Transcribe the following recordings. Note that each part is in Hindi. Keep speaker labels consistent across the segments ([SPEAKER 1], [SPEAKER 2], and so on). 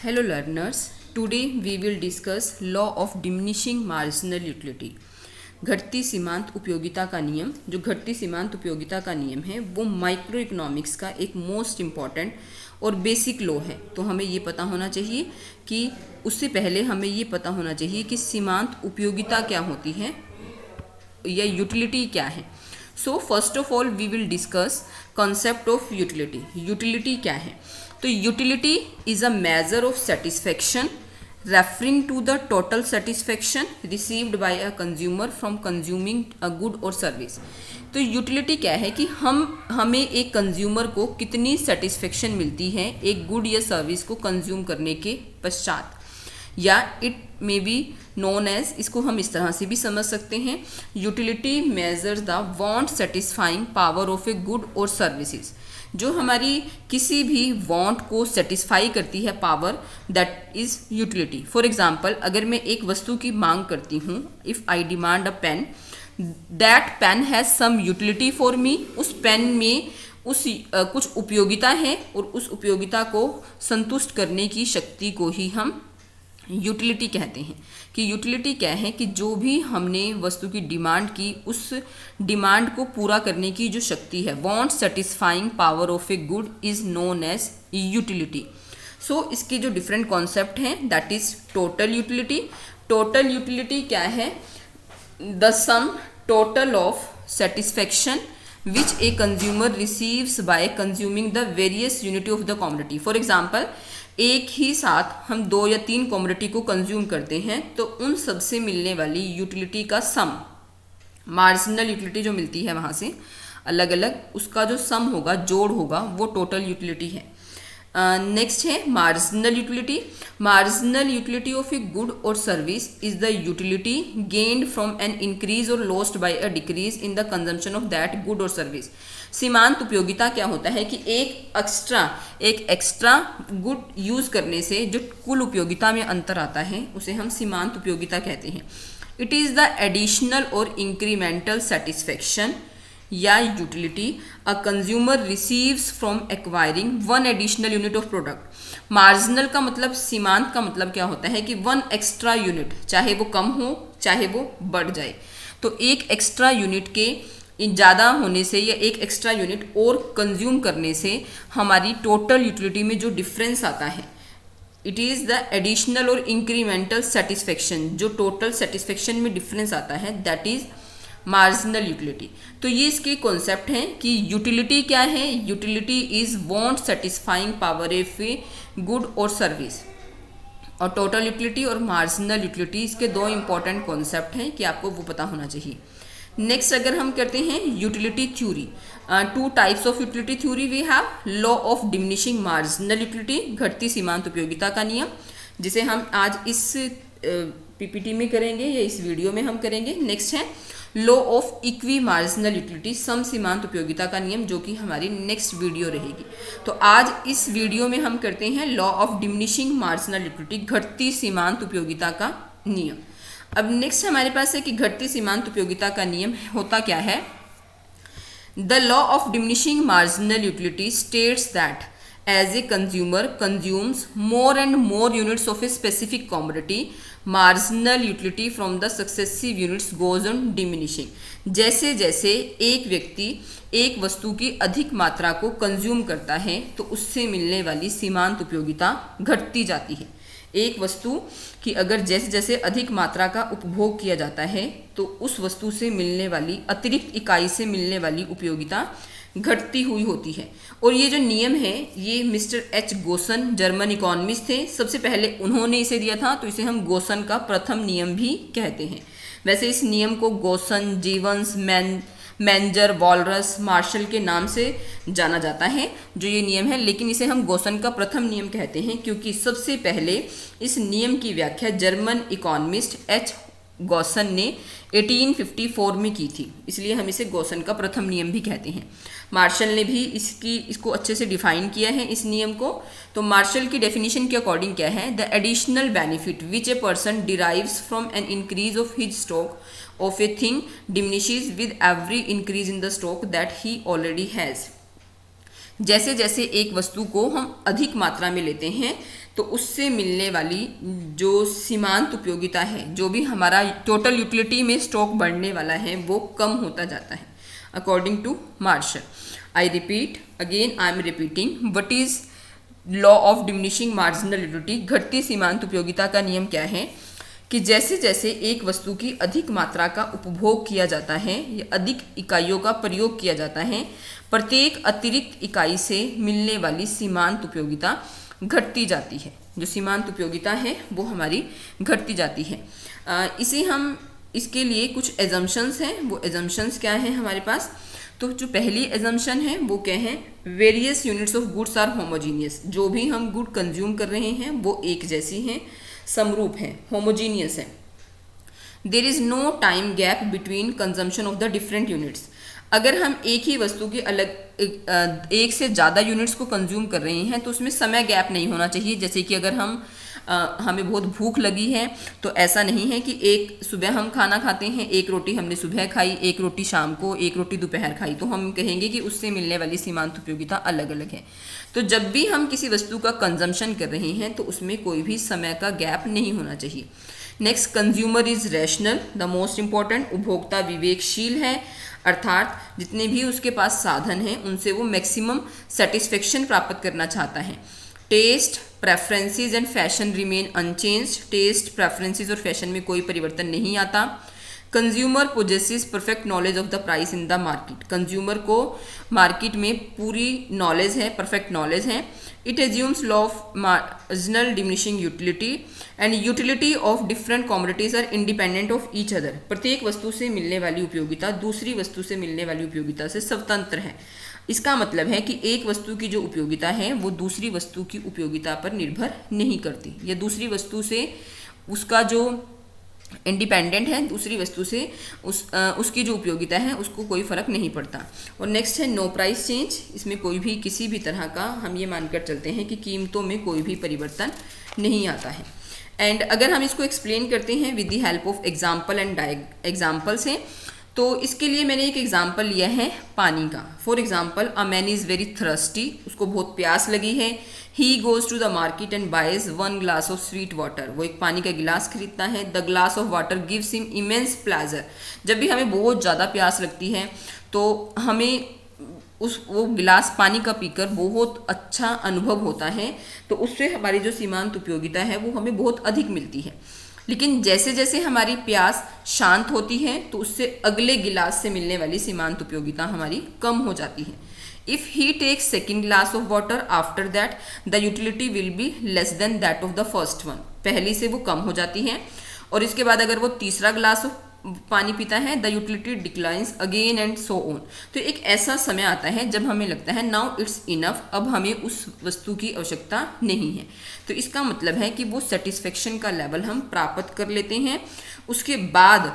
[SPEAKER 1] Hello learners, today we will discuss law of diminishing marginal utility. घटती सीमांत उपयोगिता का नियम। जो घटती सीमांत उपयोगिता का नियम है वो माइक्रो इकोनॉमिक्स का एक मोस्ट इम्पॉर्टेंट और बेसिक लॉ है। तो हमें ये पता होना चाहिए कि उससे पहले हमें ये पता होना चाहिए कि सीमांत उपयोगिता क्या होती है या यूटिलिटी क्या है। So first of all we will discuss concept of utility. Utility क्या है? तो utility is a measure of satisfaction referring to the total satisfaction received by a consumer from consuming a good और सर्विस। तो यूटिलिटी क्या है कि हमें एक कंज्यूमर को कितनी सेटिस्फेक्शन मिलती है एक गुड या सर्विस को कंज्यूम करने के पश्चात, या it may be known as, इसको हम इस तरह से भी समझ सकते हैं, utility measures the want satisfying power of a good और सर्विसेज। जो हमारी किसी भी वांट को सेटिस्फाई करती है power, that is utility. For example, अगर मैं एक वस्तु की मांग करती हूँ, if I demand a pen, that pen has some utility for me. उस पेन में कुछ उपयोगिता है और उस उपयोगिता को संतुष्ट करने की शक्ति को ही हम यूटिलिटी कहते हैं। कि यूटिलिटी क्या है कि जो भी हमने वस्तु की डिमांड की, उस डिमांड को पूरा करने की जो शक्ति है, want satisfying power of a good is known as utility. So इसके जो डिफरेंट कॉन्सेप्ट हैं, that is total utility. Total utility क्या है? The sum total of satisfaction which a consumer receives by consuming the various unit of the commodity. For example, एक ही साथ हम 2 या 3 कमोडिटी को कंज्यूम करते हैं तो उन सब से मिलने वाली यूटिलिटी का सम, मार्जिनल यूटिलिटी जो मिलती है वहाँ से अलग अलग, उसका जो सम होगा, जोड़ होगा, वो टोटल यूटिलिटी है। नेक्स्ट है marginal utility. Marginal utility of a good और service is the utility gained from an increase और lost by a decrease in the consumption of that good और सर्विस। सीमांत उपयोगिता क्या होता है कि एक एक्स्ट्रा गुड यूज करने से जो कुल उपयोगिता में अंतर आता है उसे हम सीमांत उपयोगिता कहते हैं। इट इज द एडिशनल और इंक्रीमेंटल सेटिस्फेक्शन या utility a consumer receives from acquiring one additional unit of product. Marginal का मतलब, सीमांत का मतलब क्या होता है कि वन एक्स्ट्रा यूनिट, चाहे वो कम हो चाहे वो बढ़ जाए, तो एक एक्स्ट्रा यूनिट के ज़्यादा होने से या एक एक्स्ट्रा यूनिट और कंज्यूम करने से हमारी टोटल यूटिलिटी में जो डिफरेंस आता है, इट इज़ द एडिशनल और इंक्रीमेंटल सेटिस्फेक्शन। जो टोटल सेटिस्फेक्शन में डिफरेंस आता है दैट इज मार्जिनल यूटिलिटी। तो ये इसके कॉन्सेप्ट हैं कि यूटिलिटी क्या है। Utility is want satisfying power of a good और सर्विस, और टोटल यूटिलिटी और मार्जिनल यूटिलिटी इसके 2 इंपॉर्टेंट कॉन्सेप्ट हैं कि आपको वो पता होना चाहिए। नेक्स्ट अगर हम करते हैं utility theory, 2 types of utility theory we have. Law of diminishing marginal utility, घटती सीमांत उपयोगिता का नियम, जिसे हम आज इस पीपीटी में करेंगे या इस वीडियो में हम करेंगे। नेक्स्ट है law of equi marginal utility, सम सीमांत उपयोगिता का नियम, जो कि हमारी नेक्स्ट वीडियो रहेगी। तो आज इस वीडियो में हम करते हैं law of diminishing marginal utility, घटती सीमांत उपयोगिता का नियम। अब नेक्स्ट हमारे पास है कि घटती सीमांत उपयोगिता का नियम होता क्या है। The law of diminishing marginal utility states that as a consumer consumes more and more units of a specific commodity, marginal utility from the successive units goes on diminishing. जैसे जैसे एक व्यक्ति एक वस्तु की अधिक मात्रा को कंज्यूम करता है तो उससे मिलने वाली सीमांत उपयोगिता घटती जाती है। एक वस्तु की अगर जैसे जैसे अधिक मात्रा का उपभोग किया जाता है तो उस वस्तु से मिलने वाली, अतिरिक्त इकाई से मिलने वाली उपयोगिता घटती हुई होती है। और ये जो नियम है ये मिस्टर एच गोसन, जर्मन इकोनॉमिस्ट थे, सबसे पहले उन्होंने इसे दिया था, तो इसे हम गोसन का प्रथम नियम भी कहते हैं। वैसे इस नियम को गोसन, जीवंस, मैंजर, वॉलरस, मार्शल के नाम से जाना जाता है जो ये नियम है, लेकिन इसे हम गोसन का प्रथम नियम कहते हैं क्योंकि सबसे पहले इस नियम की व्याख्या जर्मन इकोनॉमिस्ट एच गोसन ने 1854 में की थी, इसलिए हम इसे गोसन का प्रथम नियम भी कहते हैं। मार्शल ने भी इसको अच्छे से डिफाइन किया है इस नियम को। तो मार्शल की डेफिनेशन के अकॉर्डिंग क्या है, the additional benefit which a person derives from an increase of his stock of a thing diminishes with every increase in the stock that he already has. जैसे जैसे एक वस्तु को हम अधिक मात्रा में लेते हैं तो उससे मिलने वाली जो सीमांत उपयोगिता है, जो भी हमारा टोटल यूटिलिटी में स्टॉक बढ़ने वाला है, वो कम होता जाता है according to Marshall. I repeat again, I am repeating, what is law of diminishing marginal utility. घटती सीमांत उपयोगिता का नियम क्या है कि जैसे जैसे एक वस्तु की अधिक मात्रा का उपभोग किया जाता है या अधिक इकाइयों का प्रयोग किया जाता है, प्रत्येक अतिरिक्त इकाई से मिलने वाली सीमांत उपयोगिता घटती जाती है। जो सीमांत उपयोगिता है वो हमारी घटती जाती है। इसे हम इसके लिए कुछ एजम्पशंस हैं। वो एजम्पशंस क्या हैं हमारे पास? तो जो पहली एजम्पशन है वो क्या है? Various units of goods are homogeneous. जो भी हम गुड कंज्यूम कर रहे हैं वो एक जैसी हैं, समरूप हैं, होमोजीनियस है। There is no time gap between consumption of the different units. अगर हम एक ही वस्तु के अलग एक से ज़्यादा यूनिट्स को कंज्यूम कर रहे हैं तो उसमें समय गैप नहीं होना चाहिए। जैसे कि अगर हमें बहुत भूख लगी है तो ऐसा नहीं है कि एक सुबह हम खाना खाते हैं, एक रोटी हमने सुबह खाई, एक रोटी शाम को, एक रोटी दोपहर खाई, तो हम कहेंगे कि उससे मिलने वाली सीमांत उपयोगिता अलग अलग है। तो जब भी हम किसी वस्तु का कंजम्पशन कर रहे हैं तो उसमें कोई भी समय का गैप नहीं होना चाहिए। Next, consumer is rational. The most important, उपभोक्ता विवेकशील है, अर्थात जितने भी उसके पास साधन हैं उनसे वो मैक्सिमम सेटिस्फेक्शन प्राप्त करना चाहता है। Taste, preferences and fashion remain unchanged. Taste, preferences और फैशन में कोई परिवर्तन नहीं आता। Consumer possesses perfect knowledge of the price in the market. कंज्यूमर को मार्केट में पूरी नॉलेज है, परफेक्ट नॉलेज है। It assumes law of marginal diminishing utility and utility of different commodities are independent of each other. प्रत्येक वस्तु से मिलने वाली उपयोगिता दूसरी वस्तु से मिलने वाली उपयोगिता से स्वतंत्र है। इसका मतलब है कि एक वस्तु की जो उपयोगिता है वो दूसरी वस्तु की उपयोगिता पर निर्भर नहीं करती, या दूसरी वस्तु से उसका जो इंडिपेंडेंट है, दूसरी वस्तु से उसकी जो उपयोगिता है उसको कोई फर्क नहीं पड़ता। और नेक्स्ट है नो प्राइस चेंज। इसमें कोई भी किसी भी तरह का हम ये मानकर चलते हैं कि कीमतों में कोई भी परिवर्तन नहीं आता है। एंड अगर हम इसको एक्सप्लेन करते हैं with the help of example and example से, तो इसके लिए मैंने एक एग्जाम्पल लिया है पानी का। For example, a man is very thirsty. उसको बहुत प्यास लगी है। He goes to the market and buys 1 glass of sweet water. वो एक पानी का गिलास खरीदता है। The glass of water gives him immense pleasure. जब भी हमें बहुत ज़्यादा प्यास लगती है तो हमें वो गिलास पानी का पीकर बहुत अच्छा अनुभव होता है, तो उससे हमारी जो सीमांत उपयोगिता है वो हमें बहुत अधिक मिलती है। लेकिन जैसे जैसे हमारी प्यास शांत होती है तो उससे अगले गिलास से मिलने वाली सीमांत उपयोगिता हमारी कम हो जाती है। If he takes second glass of water after that the utility will be less than that of the first one. पहली से वो कम हो जाती है, और इसके बाद अगर वो तीसरा ग्लास पानी पीता है the utility declines again and so on. तो एक ऐसा समय आता है जब हमें लगता है नाउ इट्स इनफ, अब हमें उस वस्तु की आवश्यकता नहीं है। तो इसका मतलब है कि वो सेटिस्फेक्शन का लेवल हम प्राप्त कर लेते हैं। उसके बाद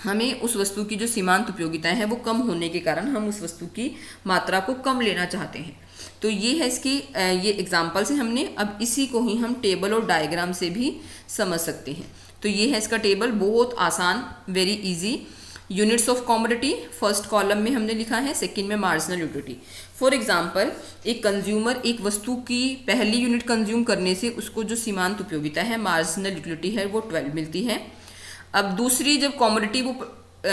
[SPEAKER 1] हमें उस वस्तु की जो सीमांत उपयोगिता है वो कम होने के कारण हम उस वस्तु की मात्रा को कम लेना चाहते हैं। तो ये है इसकी ये एग्जाम्पल से हमने, अब इसी को ही हम टेबल और डायग्राम से भी समझ सकते हैं। तो ये है इसका टेबल, बहुत आसान, very easy. Units of commodity first column में हमने लिखा है, सेकंड में मार्जिनल यूटिलिटी। फॉर एग्जांपल, एक कंज्यूमर एक वस्तु की पहली यूनिट कंज्यूम करने से उसको जो सीमांत उपयोगिता है, मार्जिनल यूटिलिटी है, वो 12 मिलती है। अब दूसरी जब कमोडिटी वो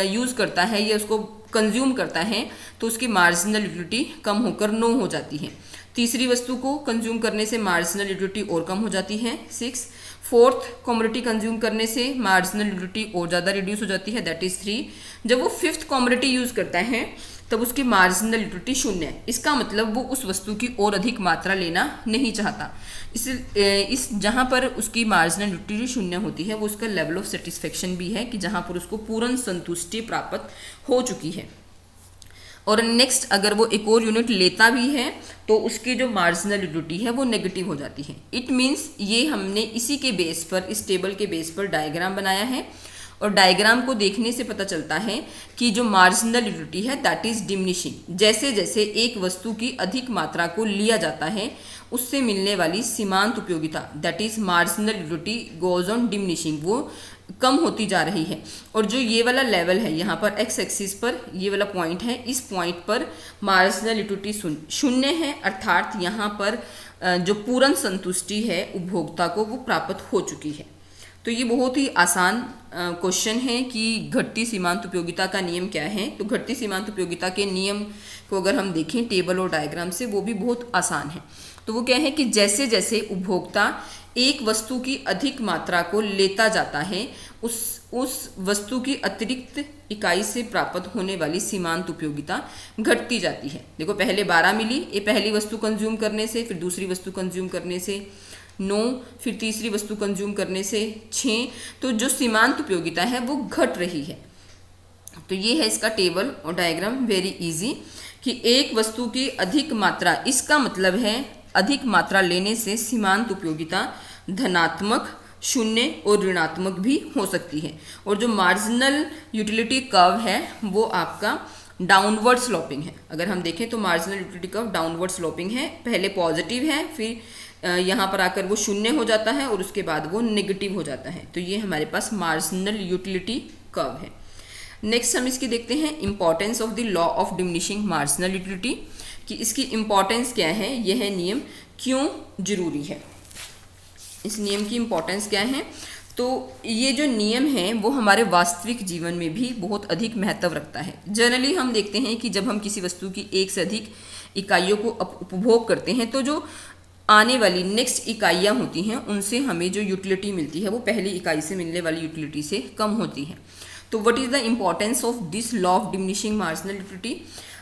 [SPEAKER 1] यूज़ करता है या उसको कंज्यूम करता है तो उसकी मार्जिनल यूटिलिटी कम होकर 9 हो जाती है। तीसरी वस्तु को कंज्यूम करने से मार्जिनल यूटिलिटी और कम हो जाती है, 6। फोर्थ कमोडिटी कंज्यूम करने से मार्जिनल यूटिलिटी और ज़्यादा रिड्यूस हो जाती है, दैट इज़ 3। जब वो फिफ्थ कमोडिटी यूज़ करता है तब उसकी मार्जिनल यूटिलिटी 0 है। इसका मतलब वो उस वस्तु की और अधिक मात्रा लेना नहीं चाहता। इस जहाँ पर उसकी मार्जिनल यूटिलिटी 0 होती है वो उसका लेवल ऑफ सेटिस्फेक्शन भी है कि जहाँ पर उसको पूर्ण संतुष्टि प्राप्त हो चुकी है। और नेक्स्ट, अगर वो एक और यूनिट लेता भी है तो उसकी जो मार्जिनल यूटिलिटी है वो नेगेटिव हो जाती है। इट मीन्स ये हमने इसी के बेस पर, इस टेबल के बेस पर डायग्राम बनाया है, और डायग्राम को देखने से पता चलता है कि जो मार्जिनल यूटिलिटी है दैट इज डिमिनिशिंग। जैसे जैसे एक वस्तु की अधिक मात्रा को लिया जाता है उससे मिलने वाली सीमांत उपयोगिता that is marginal utility goes on diminishing, वो कम होती जा रही है। और जो ये वाला लेवल है यहाँ पर एक्स एक्सिस पर ये वाला पॉइंट है, इस पॉइंट पर मार्जिनल यूटिलिटी शून्य है, अर्थात यहाँ पर जो पूर्ण संतुष्टि है उपभोक्ता को वो प्राप्त हो चुकी है। तो ये बहुत ही आसान क्वेश्चन है कि घटती सीमांत उपयोगिता का नियम क्या है। तो घटती सीमांत उपयोगिता के नियम को अगर हम देखें टेबल और डायग्राम से, वो भी बहुत आसान है। तो वो क्या है कि जैसे जैसे उपभोक्ता एक वस्तु की अधिक मात्रा को लेता जाता है उस वस्तु की अतिरिक्त इकाई से प्राप्त होने वाली सीमांत उपयोगिता घटती जाती है। देखो पहले 12 मिली, ये पहली वस्तु कंज्यूम करने से, फिर दूसरी वस्तु कंज्यूम करने से 9, फिर तीसरी वस्तु कंज्यूम करने से 6, तो जो सीमांत उपयोगिता है वो घट रही है। तो ये है इसका टेबल और डायग्राम, वेरी इजी, कि एक वस्तु की अधिक मात्रा, इसका मतलब है अधिक मात्रा लेने से सीमांत उपयोगिता धनात्मक, शून्य और ऋणात्मक भी हो सकती है। और जो मार्जिनल यूटिलिटी कर्व है वो आपका डाउनवर्ड स्लोपिंग है। अगर हम देखें तो marginal utility curve downward sloping है, पहले पॉजिटिव है, फिर यहाँ पर आकर वो शून्य हो जाता है और उसके बाद वो नेगेटिव हो जाता है। तो ये हमारे पास मार्जिनल यूटिलिटी कर्व है। नेक्स्ट हम इसकी देखते हैं importance of the law of diminishing marginal utility, कि इसकी इंपॉर्टेंस क्या है, यह नियम क्यों जरूरी है, इस नियम की इंपॉर्टेंस क्या है। तो ये जो नियम है वो हमारे वास्तविक जीवन में भी बहुत अधिक महत्व रखता है। जनरली हम देखते हैं कि जब हम किसी वस्तु की एक से अधिक इकाइयों को उपभोग करते हैं तो जो आने वाली नेक्स्ट इकाइयाँ होती हैं उनसे हमें जो यूटिलिटी मिलती है वो पहली इकाई से मिलने वाली यूटिलिटी से कम होती है। तो what is the importance of this law of diminishing marginal utility.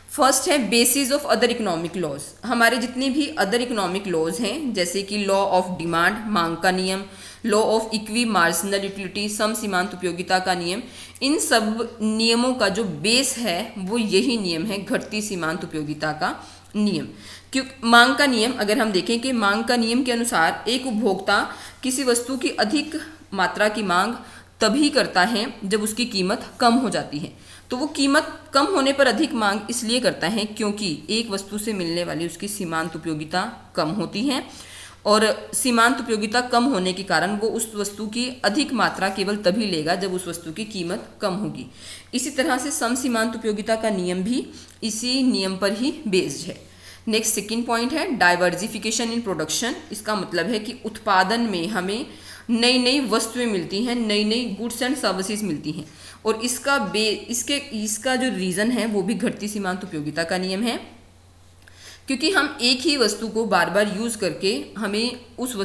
[SPEAKER 1] First है basis of other economic laws. हमारे जितने भी अदर इकोनॉमिक लॉज हैं जैसे कि लॉ ऑफ डिमांड, मांग का नियम, law of equi marginal utility, सम सीमांत उपयोगिता का नियम, इन सब नियमों का जो बेस है वो यही नियम है, घटती सीमांत उपयोगिता का नियम। क्योंकि मांग का नियम अगर हम देखें कि मांग का नियम के अनुसार एक उपभोक्ता किसी वस्तु की अधिक मात्रा की मांग तभी करता है जब उसकी कीमत कम हो जाती है। तो वो कीमत कम होने पर अधिक मांग इसलिए करता है क्योंकि एक वस्तु से मिलने वाली उसकी सीमांत उपयोगिता कम होती है और सीमांत उपयोगिता कम होने के कारण वो उस वस्तु की अधिक मात्रा केवल तभी लेगा जब उस वस्तु की कीमत कम होगी। इसी तरह से सम सीमांत उपयोगिता का नियम भी इसी नियम पर ही बेस्ड है। नेक्स्ट सेकंड पॉइंट है डाइवर्सिफिकेशन इन प्रोडक्शन। इसका मतलब है कि उत्पादन में हमें नई नई वस्तुएं मिलती हैं, नई नई गुड्स एंड सर्विसेज मिलती हैं और इसका जो रीज़न है वो भी घटती सीमांत उपयोगिता का नियम है। क्योंकि हम एक ही वस्तु को बार बार यूज़ करके हमें उस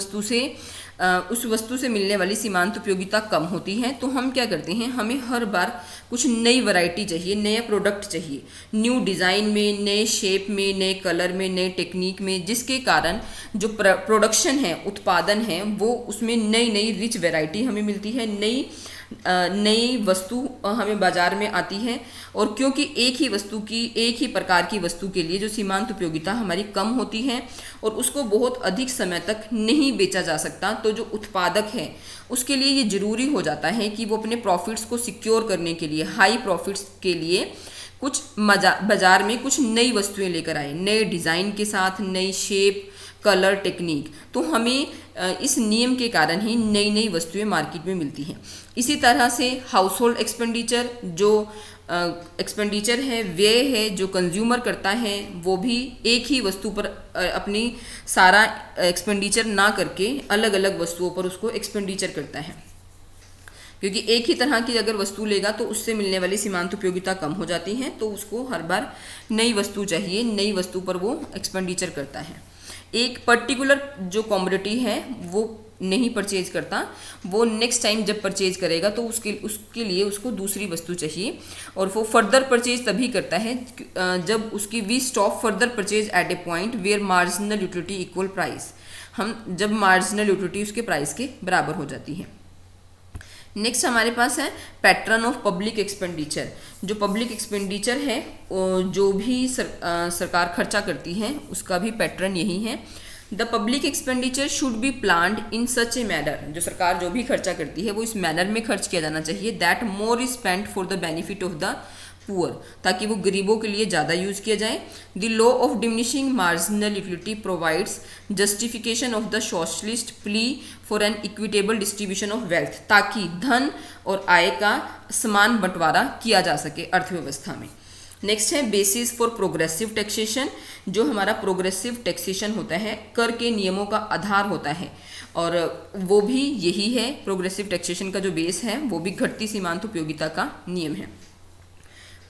[SPEAKER 1] वस्तु से मिलने वाली सीमांत उपयोगिता कम होती है, तो हम क्या करते हैं, हमें हर बार कुछ नई वैरायटी चाहिए, नया प्रोडक्ट चाहिए, न्यू डिज़ाइन में, नए शेप में, नए कलर में, नए टेक्निक में, जिसके कारण जो प्रोडक्शन है, उत्पादन है, वो उसमें नई नई रिच वैरायटी हमें मिलती है, नई वस्तु हमें बाजार में आती है। और क्योंकि एक ही प्रकार की वस्तु के लिए जो सीमांत उपयोगिता हमारी कम होती है और उसको बहुत अधिक समय तक नहीं बेचा जा सकता, तो जो उत्पादक है उसके लिए ये ज़रूरी हो जाता है कि वो अपने प्रॉफिट्स को सिक्योर करने के लिए, हाई प्रॉफिट्स के लिए कुछ बाजार में कुछ नई वस्तुएं लेकर आए, नए डिज़ाइन के साथ, नई शेप, कलर, टेक्निक। तो हमें इस नियम के कारण ही नई नई वस्तुएं मार्केट में मिलती हैं। इसी तरह से हाउस होल्ड एक्सपेंडिचर, जो एक्सपेंडिचर है, व्यय है जो कंज्यूमर करता है, वो भी एक ही वस्तु पर अपनी सारा एक्सपेंडिचर ना करके अलग अलग वस्तुओं पर उसको एक्सपेंडिचर करता है। क्योंकि एक ही तरह की अगर वस्तु लेगा तो उससे मिलने वाली सीमांत उपयोगिता कम हो जाती है, तो उसको हर बार नई वस्तु चाहिए, नई वस्तु पर वो एक्सपेंडिचर करता है। एक पर्टिकुलर जो कमोडिटी है वो नहीं परचेज करता, वो नेक्स्ट टाइम जब परचेज करेगा तो उसके लिए उसको दूसरी वस्तु चाहिए और वो फर्दर परचेज तभी करता है जब उसकी we stop further purchase at a point where marginal utility equal price, जब मार्जिनल यूटिलिटी उसके प्राइस के बराबर हो जाती है। नेक्स्ट हमारे पास है पैटर्न ऑफ पब्लिक एक्सपेंडिचर। जो पब्लिक एक्सपेंडिचर है जो भी सरकार खर्चा करती है उसका भी पैटर्न यही है। The public expenditure should be planned in such a manner, जो सरकार जो भी खर्चा करती है वो इस मैनर में खर्च किया जाना चाहिए, that more is spent for the benefit of the poor, ताकि वो गरीबों के लिए ज़्यादा यूज़ किया जाए। The law of diminishing marginal utility provides justification of the socialist plea for an equitable distribution of wealth, ताकि धन और आय का समान बंटवारा किया जा सके अर्थव्यवस्था में। नेक्स्ट है बेसिस फॉर प्रोग्रेसिव टैक्सेशन, जो हमारा प्रोग्रेसिव टैक्सेशन होता है कर के नियमों का आधार होता है, और वो भी यही है, प्रोग्रेसिव टैक्सेशन का जो बेस है वो भी घटती सीमांत उपयोगिता का नियम है।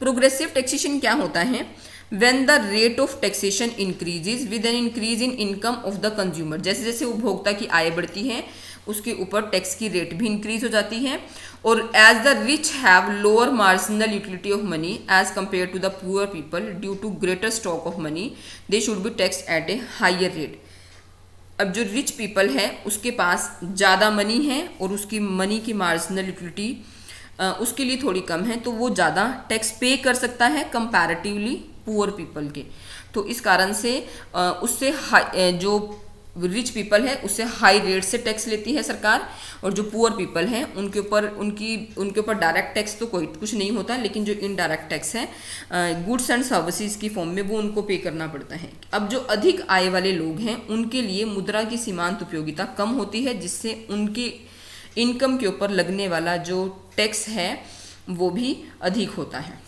[SPEAKER 1] प्रोग्रेसिव टैक्सेशन क्या होता है? When the rate of taxation increases with an increase in income of the consumer, जैसे जैसे उपभोक्ता की आय बढ़ती है उसके ऊपर टैक्स की रेट भी इंक्रीज हो जाती है। और as the rich have lower marginal utility of money as compare to the poor people due to greater stock of money, they should be taxed at a higher rate. अब जो रिच पीपल है उसके पास ज़्यादा मनी है और उसकी मनी की मार्जिनल यूटिलिटी उसके लिए थोड़ी कम है, तो वो ज़्यादा टैक्स पे कर सकता है कंपैरेटिवली पुअर पीपल के। तो इस कारण से उससे जो रिच पीपल है उससे हाई रेट से टैक्स लेती है सरकार, और जो पुअर पीपल हैं उनके ऊपर डायरेक्ट टैक्स तो कोई कुछ नहीं होता, लेकिन जो इनडायरेक्ट टैक्स है गुड्स एंड सर्विसेज की फॉर्म में वो उनको पे करना पड़ता है। अब जो अधिक आय वाले लोग हैं उनके लिए मुद्रा की सीमांत उपयोगिता कम होती है, जिससे उनकी इनकम के ऊपर लगने वाला जो टैक्स है वो भी अधिक होता है।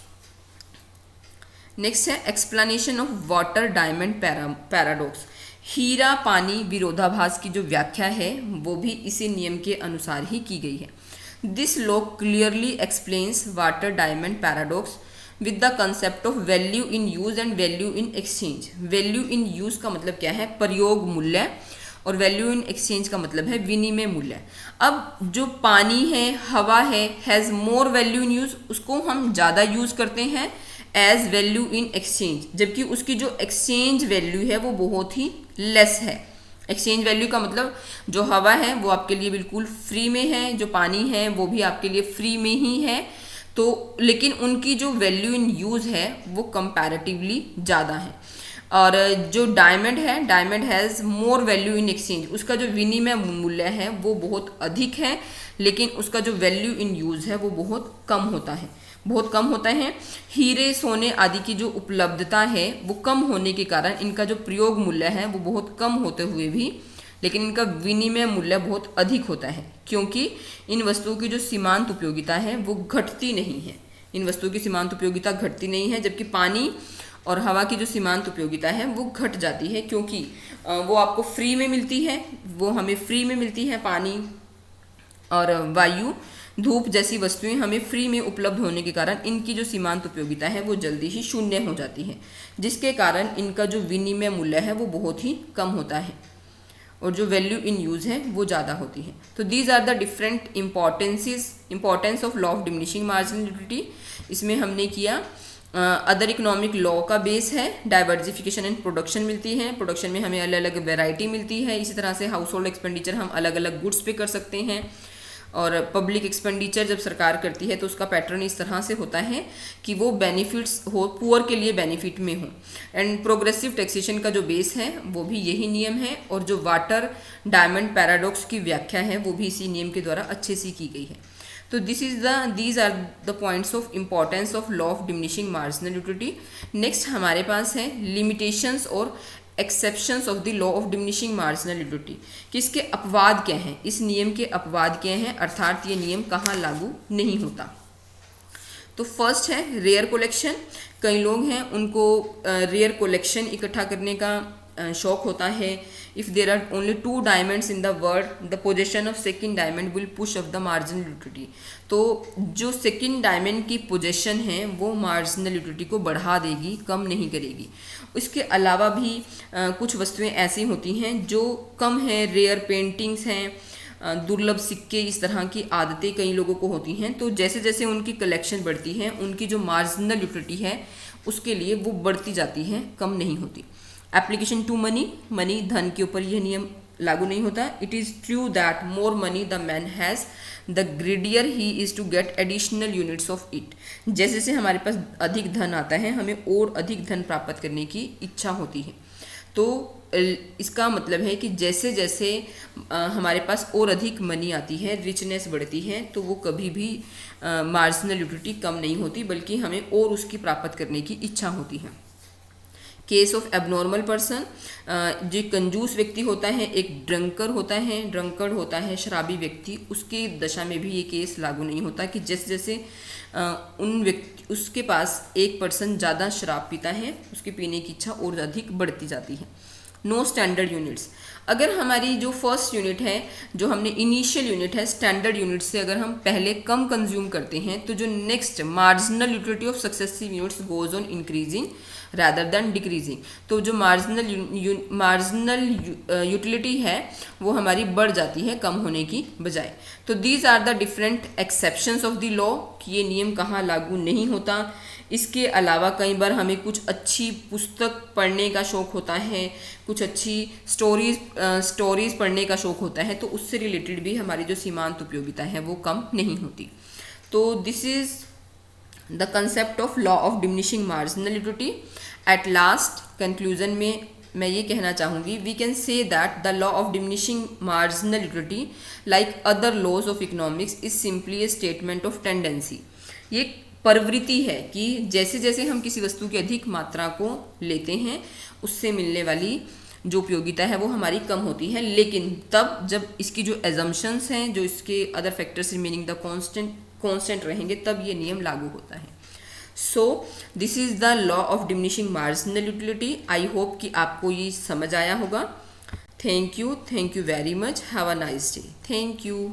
[SPEAKER 1] नेक्स्ट है explanation of water diamond paradox. हीरा पानी विरोधाभास की जो व्याख्या है वो भी इसी नियम के अनुसार ही की गई है। This law clearly explains water diamond paradox with the concept of value in use and value in exchange. Value in use का मतलब क्या है? प्रयोग मूल्य, और वैल्यू इन एक्सचेंज का मतलब है विनिमय मूल्य। अब जो पानी है, हवा है, has more value in use, उसको हम ज़्यादा यूज़ करते हैं एज वैल्यू इन एक्सचेंज, जबकि उसकी जो एक्सचेंज वैल्यू है वो बहुत ही लेस है। एक्सचेंज वैल्यू का मतलब जो हवा है वो आपके लिए बिल्कुल फ्री में है, जो पानी है वो भी आपके लिए फ्री में ही है, तो लेकिन उनकी जो वैल्यू इन यूज़ है वो कंपैरेटिवली ज़्यादा है। और जो डायमंड है, diamond has more value in exchange, उसका जो विनिमय मूल्य है वो बहुत अधिक है, लेकिन उसका जो वैल्यू इन यूज़ है वो बहुत कम होता है। हीरे, सोने आदि की जो उपलब्धता है वो कम होने के कारण इनका जो प्रयोग मूल्य है वो बहुत कम होते हुए भी, लेकिन इनका विनिमय मूल्य बहुत अधिक होता है, क्योंकि इन वस्तुओं की जो सीमांत उपयोगिता है वो घटती नहीं है। इन वस्तुओं की सीमांत उपयोगिता घटती नहीं है, जबकि पानी और हवा की जो सीमांत उपयोगिता है वो घट जाती है, क्योंकि वो आपको फ्री में मिलती है, वो हमें फ्री में मिलती है। पानी और वायु, धूप जैसी वस्तुएं हमें फ्री में उपलब्ध होने के कारण इनकी जो सीमांत उपयोगिता है वो जल्दी ही शून्य हो जाती है, जिसके कारण इनका जो विनिमय मूल्य है वो बहुत ही कम होता है, और जो वैल्यू इन यूज़ है वो ज़्यादा होती है। तो these are the different importance of law of diminishing marginal utility. इसमें हमने किया अदर इकोनॉमिक लॉ का बेस है, डाइवर्सिफिकेशन एंड प्रोडक्शन मिलती है, प्रोडक्शन में हमें अलग अलग वैरायटी मिलती है। इसी तरह से हाउस होल्ड एक्सपेंडिचर हम अलग अलग गुड्स पे कर सकते हैं, और पब्लिक एक्सपेंडिचर जब सरकार करती है तो उसका पैटर्न इस तरह से होता है कि वो बेनिफिट्स हो, पुअर के लिए बेनिफिट में हो। एंड प्रोग्रेसिव टैक्सेशन का जो बेस है वो भी यही नियम है, और जो वाटर डायमंड पैराडॉक्स की व्याख्या है वो भी इसी नियम के द्वारा अच्छे से की गई है। तो these are the points of importance of law of diminishing marginal utility. Next हमारे पास है लिमिटेशंस और exceptions of the law of diminishing marginal utility, कि इसके अपवाद क्या हैं, इस नियम के अपवाद क्या हैं, अर्थात ये नियम कहाँ लागू नहीं होता। तो फर्स्ट है रेयर कलेक्शन। कई लोग हैं उनको रेयर कलेक्शन इकट्ठा करने का शौक होता है। If there are only 2 diamonds in the world, the possession of second diamond will push up the marginal utility. तो जो सेकेंड डायमंड की पोजेशन है वो मार्जिनल यूटिलिटी को बढ़ा देगी, कम नहीं करेगी। इसके अलावा भी कुछ वस्तुएं ऐसी होती हैं जो कम हैं, रेयर पेंटिंग्स हैं, दुर्लभ सिक्के, इस तरह की आदतें कई लोगों को होती हैं। तो जैसे जैसे उनकी कलेक्शन बढ़ती है उनकी जो मार्जिनल यूटिलिटी है उसके लिए वो बढ़ती जाती है, कम नहीं होती। एप्लीकेशन टू मनी, धन के ऊपर यह नियम लागू नहीं होता। It is true that more money the man has the greater he is to get additional units of it. जैसे जैसे हमारे पास अधिक धन आता है हमें और अधिक धन प्राप्त करने की इच्छा होती है। तो इसका मतलब है कि जैसे जैसे हमारे पास और अधिक मनी आती है, रिचनेस बढ़ती है, तो वो कभी भी मार्जिनल यूटिलिटी कम नहीं होती, बल्कि हमें और उसकी प्राप्त करने की इच्छा होती है। केस ऑफ एबनॉर्मल पर्सन, जो कंजूस व्यक्ति होता है, एक ड्रंकर्ड होता है शराबी व्यक्ति, उसकी दशा में भी ये केस लागू नहीं होता कि जैसे जैसे उन व्यक्ति उसके पास एक पर्सन ज़्यादा शराब पीता है, उसके पीने की इच्छा और अधिक बढ़ती जाती है। नो स्टैंडर्ड यूनिट्स, अगर हमारी जो फर्स्ट यूनिट है, जो हमने इनिशियल यूनिट है, स्टैंडर्ड यूनिट से अगर हम पहले कम कंज्यूम करते हैं, तो जो next marginal utility of successive units goes on increasing rather than decreasing. तो जो मार्जिनल यूटिलिटी है वो हमारी बढ़ जाती है कम होने की बजाय। तो these are the different exceptions of the law, कि ये नियम कहाँ लागू नहीं होता। इसके अलावा कई बार हमें कुछ अच्छी पुस्तक पढ़ने का शौक़ होता है, कुछ अच्छी स्टोरीज पढ़ने का शौक़ होता है, तो उससे रिलेटेड भी हमारी जो सीमांत उपयोगिता है वो कम नहीं होती। तो this is the concept of law of diminishing marginal utility. At last conclusion में मैं ये कहना चाहूँगी, we can say that the law of diminishing marginal utility like other laws of economics is simply a statement of tendency. ये प्रवृत्ति है कि जैसे जैसे हम किसी वस्तु की अधिक मात्रा को लेते हैं, उससे मिलने वाली जो उपयोगिता है वो हमारी कम होती है, लेकिन तब जब इसकी जो एजम्पशंस हैं, जो इसके other factors remaining the constant रहेंगे, तब ये नियम लागू होता है। So this is the law of diminishing marginal utility. I hope कि आपको ये समझ आया होगा। Thank you very much. Have a nice day. Thank you.